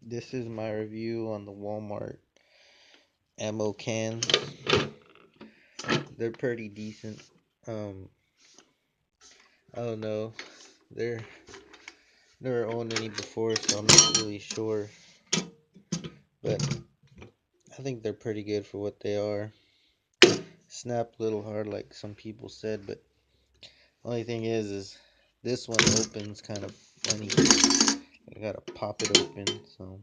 This is my review on the Walmart ammo cans. They're pretty decent. Um, I don't know. They're never owned any before, so I'm not really sure. But I think they're pretty good for what they are. Snap a little hard, like some people said, but only thing is this one opens kind of funny. I gotta pop it open. So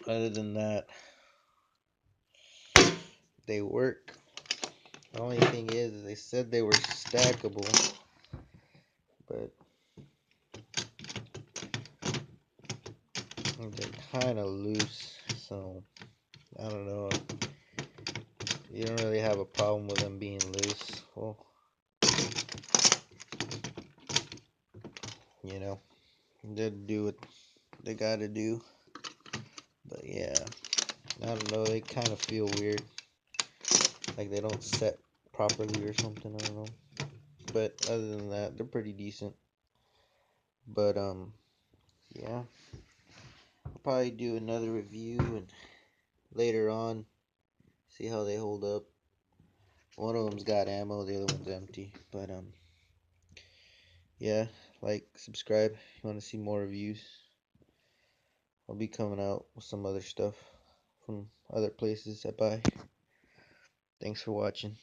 other than that, they work. The only thing is they said they were stackable, but they're kind of loose. So I don't know. You don't really have a problem with them being loose. Well, you know, they do what they gotta do. But yeah, I don't know. They kind of feel weird, like they don't set properly or something. I don't know. But other than that, they're pretty decent. But yeah, I'll probably do another review and later on see how they hold up. One of them's got ammo, the other one's empty. But yeah, like, subscribe if you want to see more reviews. I'll be coming out with some other stuff from other places I buy. Thanks for watching.